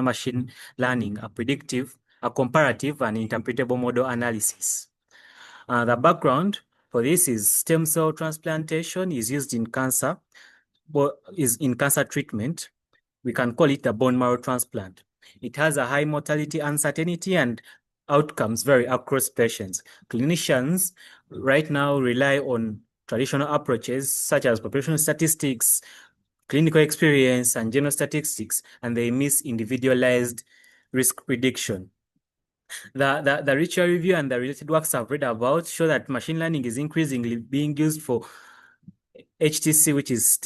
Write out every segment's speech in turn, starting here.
machine learning, a comparative and interpretable model analysis. The background for this is stem cell transplantation is used in cancer, treatment. We can call it the bone marrow transplant. It has a high mortality uncertainty and outcomes vary across patients. Clinicians right now rely on traditional approaches such as population statistics, clinical experience, and general statistics, and they miss individualized risk prediction. The literature review and the related works I've read about show that machine learning is increasingly being used for HTC, which is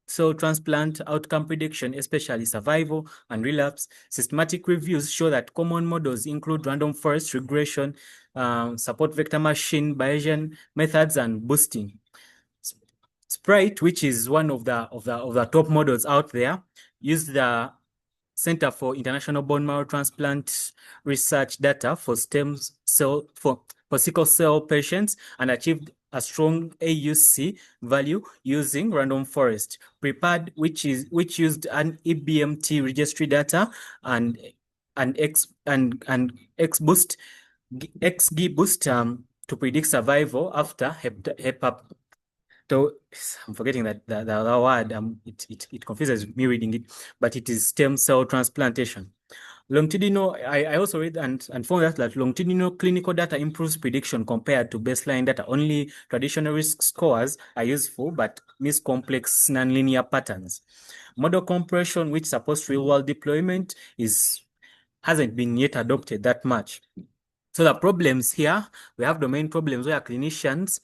cell transplant outcome prediction, especially survival and relapse. Systematic reviews show that common models include random forest regression, support vector machine Bayesian methods, and boosting. Sprite, which is one of the top models out there, used the Center for International Bone Marrow Transplant Research data for for sickle cell patients and achieved a strong AUC value using random forest. Prepared, which used an EBMT registry data and XGBoost to predict survival after so I'm forgetting the word. It confuses me reading it, but it is stem cell transplantation. Longitudinal, I also read and found that longitudinal clinical data improves prediction compared to baseline data. Only traditional risk scores are useful, but miss complex nonlinear patterns. Model compression, which supports real-world deployment, hasn't been yet adopted that much. So the problems here, we have domain problems where clinicians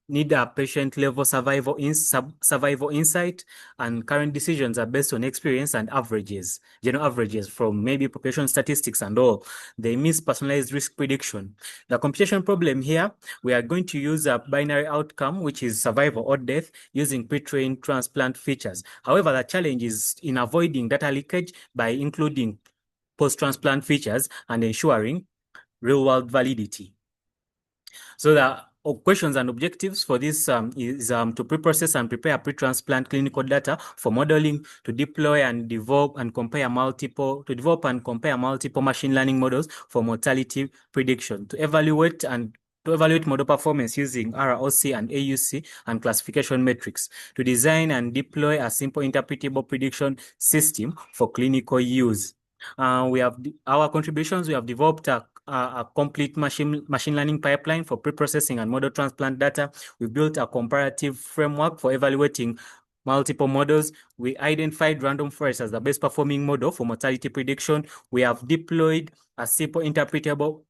need a patient-level survival insight, and current decisions are based on experience and averages, general averages from maybe population statistics and all. They miss personalized risk prediction. The computation problem here, we are going to use a binary outcome, which is survival or death, using pre-trained transplant features. However, the challenge is in avoiding data leakage by including post-transplant features and ensuring real-world validity. So the questions and objectives for this is to pre-process and prepare pre-transplant clinical data for modeling, to deploy and develop and compare multiple machine learning models for mortality prediction, to evaluate model performance using ROC and AUC and classification metrics, to design and deploy a simple interpretable prediction system for clinical use. We have our contributions. We have developed a complete machine learning pipeline for pre-processing and model transplant data. We built a comparative framework for evaluating multiple models. We identified random forest as the best performing model for mortality prediction. We have deployed a simple interpretable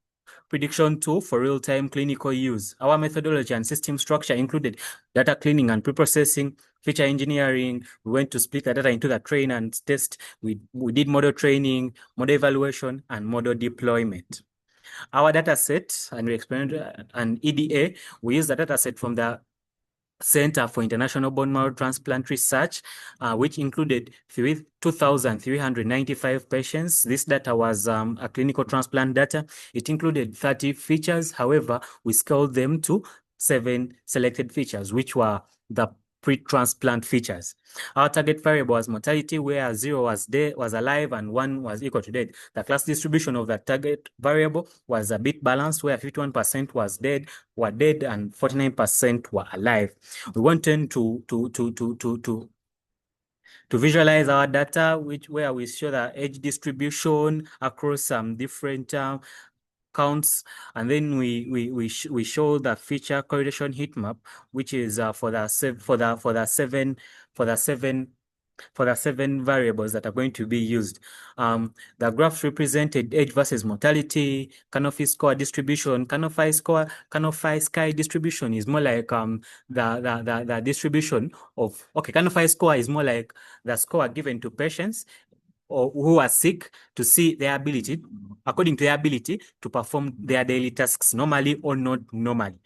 prediction tool for real-time clinical use. Our methodology and system structure included data cleaning and pre-processing, feature engineering. We went to split the data into the train and test. We did model training, model evaluation, and model deployment. Our data set, and we explained an EDA, we use the data set from the Center for International Bone Marrow Transplant Research, which included 2,395 patients. This data was a clinical transplant data. It included 30 features. However, we scaled them to 7 selected features, which were the pre-transplant features. Our target variable was mortality, where 0 was alive and 1 was equal to dead. The class distribution of the target variable was a bit balanced, where 51% were dead and 49% were alive. We wanted to visualize our data, where we show the age distribution across some different counts, and then we show the feature correlation heat map, which is for the seven variables that are going to be used. The graphs represented age versus mortality, Canopy score distribution. Canopy sky distribution is more like the distribution of Canopy score is more like the score given to patients or who are sick to see their ability, according to their ability to perform their daily tasks normally or not normally.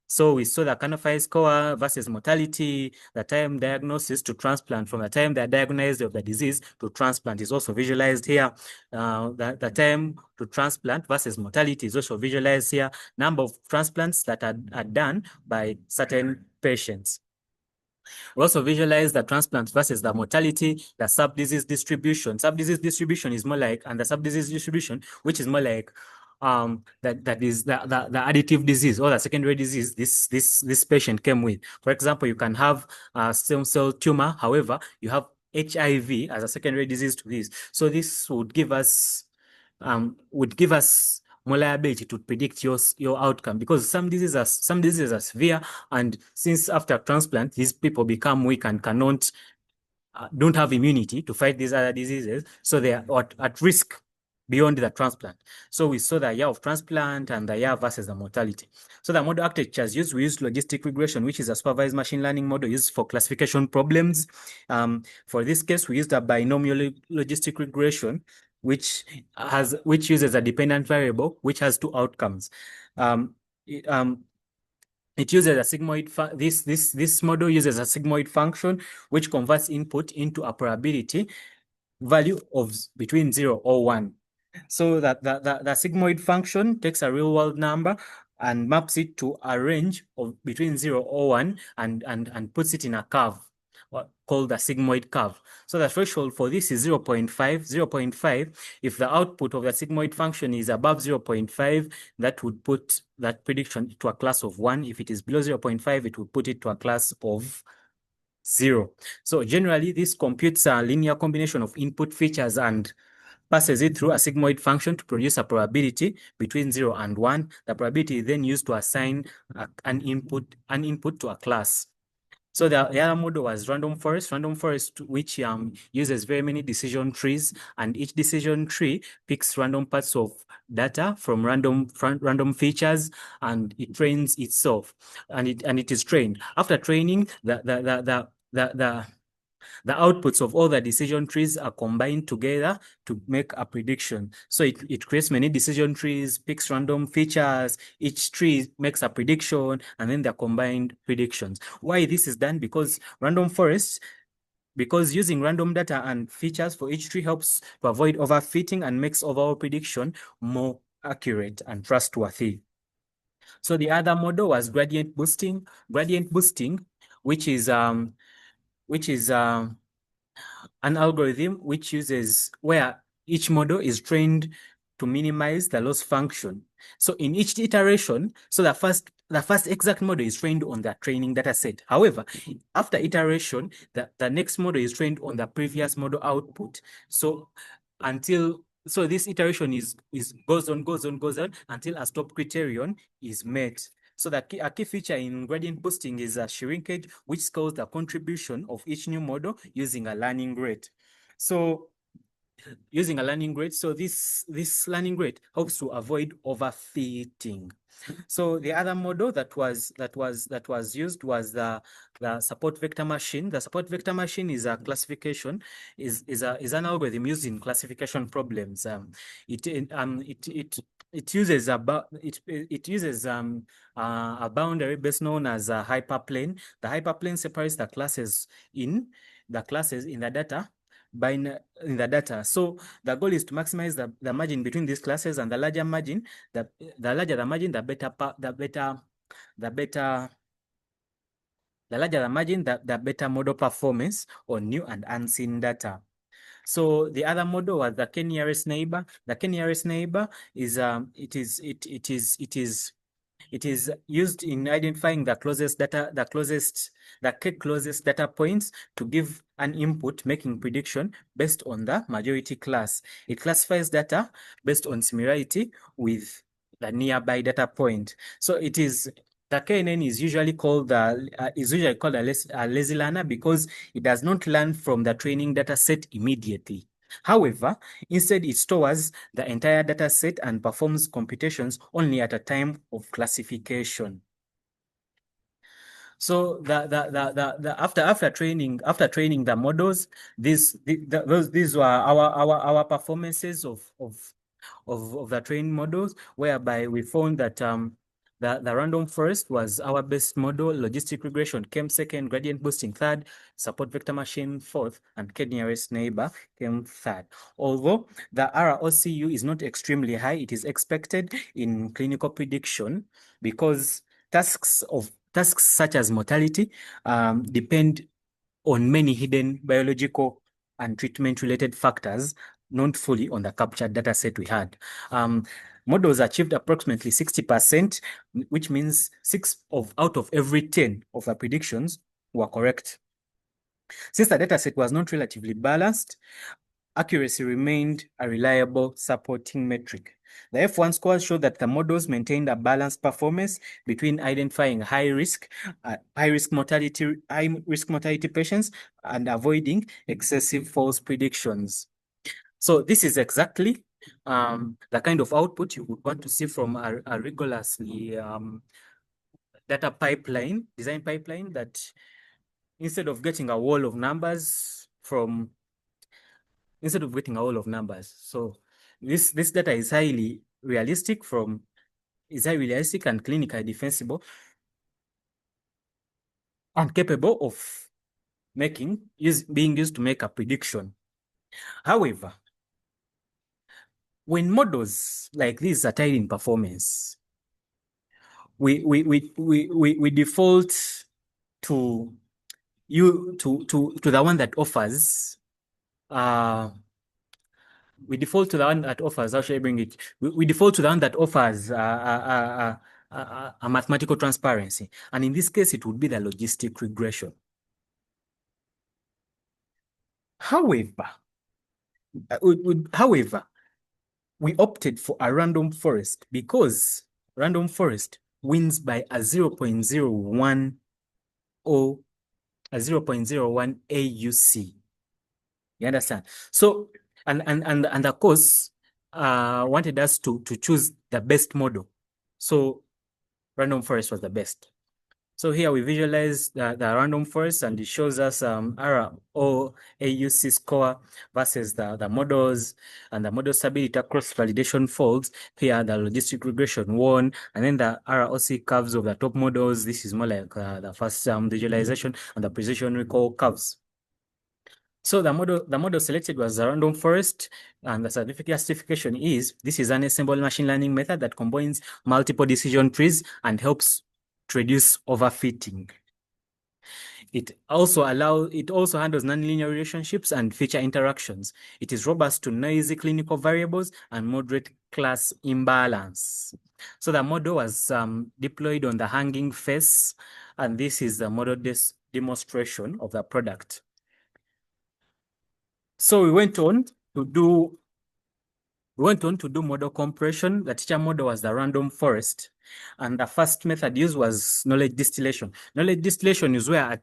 So we saw the Canopy score versus mortality, the time diagnosis to transplant, from the time they are diagnosed of the disease to transplant is also visualized here. The time to transplant versus mortality is also visualized here. Number of transplants that are done by certain patients. We also visualize the transplant versus the mortality, the sub-disease distribution. Sub-disease distribution is more like, and the sub-disease distribution, which is more like that is the additive disease or the secondary disease this patient came with. For example, you can have a stem cell tumor, however, you have HIV as a secondary disease to this. So this would give us more liability to predict your outcome, because some diseases are severe, and since after transplant these people become weak and cannot don't have immunity to fight these other diseases, so they are at risk beyond the transplant. So we saw the year of transplant and the year versus the mortality. So the model architectures used, we used logistic regression, which is a supervised machine learning model used for classification problems. For this case, we used a binomial logistic regression, which uses a dependent variable, which has two outcomes. It uses a sigmoid, this model uses a sigmoid function, which converts input into a probability value of between 0 or 1. So that the sigmoid function takes a real world number and maps it to a range of between 0 or 1 and puts it in a curve called the sigmoid curve. So the threshold for this is 0.5. 0.5, if the output of the sigmoid function is above 0.5, that would put that prediction to a class of 1. If it is below 0.5, it would put it to a class of 0. So generally, this computes a linear combination of input features and passes it through a sigmoid function to produce a probability between 0 and 1. The probability is then used to assign an input to a class. So the other model was random forest, which uses very many decision trees, and each decision tree picks random parts of data from random features, and it trains itself, and it is trained. After training, the outputs of all the decision trees are combined together to make a prediction. So it creates many decision trees, picks random features, each tree makes a prediction, and then they're combined predictions. Why this is done? Because using random data and features for each tree helps to avoid overfitting and makes overall prediction more accurate and trustworthy. So the other model was gradient boosting. Gradient boosting, which is an algorithm which uses where each model is trained to minimize the loss function. So in each iteration, so the first exact model is trained on the training data set. However, after iteration, the next model is trained on the previous model output. So this iteration goes on until a stop criterion is met. So a key feature in gradient boosting is a shrinkage, which scales the contribution of each new model using a learning rate. So using a learning rate, so this learning rate helps to avoid overfitting. So the other model that was used was the support vector machine. The support vector machine is a classification, is an algorithm used in classification problems. It uses a boundary base known as a hyperplane. The hyperplane separates the classes in the data in the data. So the goal is to maximize the margin between these classes, and the larger margin, the larger the margin, the better model performance on new and unseen data. So the other model was the k-nearest neighbor. The k-nearest neighbor is it is used in identifying the closest data points to give an input making prediction based on the majority class. It classifies data based on similarity with the nearby data point. So the KNN is usually called a lazy learner because it does not learn from the training data set immediately. However, instead it stores the entire data set and performs computations only at a time of classification. So after training the models, these were our performances of the training models, whereby we found that the random forest was our best model, logistic regression came second, gradient boosting third, support vector machine fourth, and k-nearest neighbor came third. Although the ROCU is not extremely high, it is expected in clinical prediction because tasks tasks such as mortality depend on many hidden biological and treatment-related factors not fully on the captured data set we had. Models achieved approximately 60%, which means 6 out of every 10 of the predictions were correct. Since the data set was not relatively balanced, accuracy remained a reliable supporting metric. The F1 scores showed that the models maintained a balanced performance between identifying high-risk mortality patients and avoiding excessive false predictions. So this is exactly the kind of output you would want to see from a rigorously data pipeline, design pipeline, that instead of getting a wall of numbers so this data is highly realistic and clinically defensible and capable of being used to make a prediction. However, when models like these are tied in performance, we default to the one that offers how should I bring it? We default to the one that offers a mathematical transparency. And in this case, it would be the logistic regression. However, we opted for a random forest because random forest wins by a 0.01 or a 0.01 AUC. You understand? So, and the course wanted us to choose the best model. So random forest was the best. So here we visualize the random forest, and it shows us R or AUC score versus the models and the model stability across validation folds. Here the logistic regression won, and then the ROC curves of the top models. This is more like the first visualization, and the precision recall curves. So the model selected was the random forest, and the scientific justification is this is an assembled machine learning method that combines multiple decision trees and helps to reduce overfitting. It also handles nonlinear relationships and feature interactions. It is robust to noisy clinical variables and moderate class imbalance. So the model was deployed on the hanging face, and this is the model demonstration of the product. So we went on to do model compression. The teacher model was the random forest, and the first method used was knowledge distillation. Knowledge distillation is where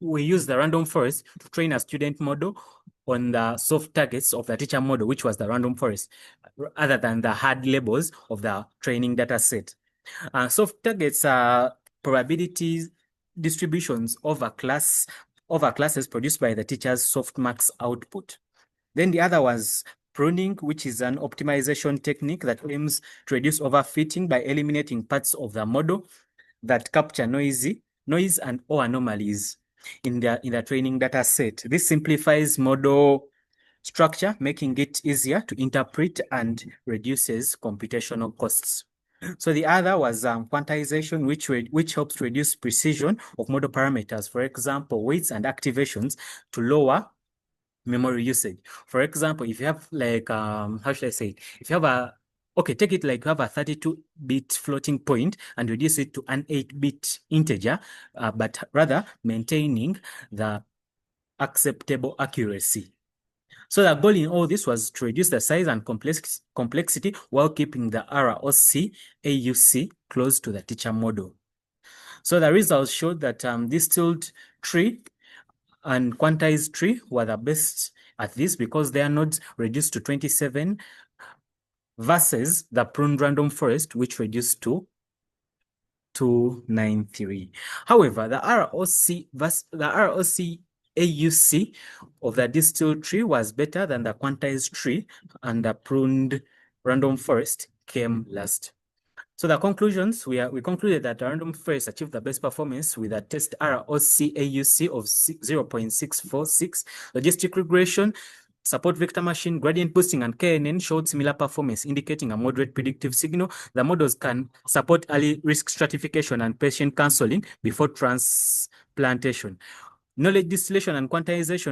we use the random forest to train a student model on the soft targets of the teacher model, which was the random forest, other than the hard labels of the training data set. Soft targets are probabilities distributions over classes produced by the teacher's softmax output. Then the other was pruning, which is an optimization technique that aims to reduce overfitting by eliminating parts of the model that capture noise and or anomalies in the training data set. This simplifies model structure, making it easier to interpret and reduces computational costs. So the other was quantization, which helps to reduce precision of model parameters, for example, weights and activations, to lower memory usage. For example, if you have like, how should I say it? If you have take it like you have a 32-bit floating point and reduce it to an 8-bit integer, but rather maintaining the acceptable accuracy. So the goal in all this was to reduce the size and complexity while keeping the ROC AUC close to the teacher model. So the results showed that distilled tree and quantized tree were the best at this because their nodes reduced to 27 versus the pruned random forest, which reduced to 293. However, the ROC AUC of the distilled tree was better than the quantized tree, and the pruned random forest came last. So the conclusions, we concluded that the random forest achieved the best performance with a test ROC AUC of 0.646, logistic regression Support vector machine, gradient boosting, and KNN showed similar performance, indicating a moderate predictive signal. The models can support early risk stratification and patient counseling before transplantation. Knowledge distillation and quantization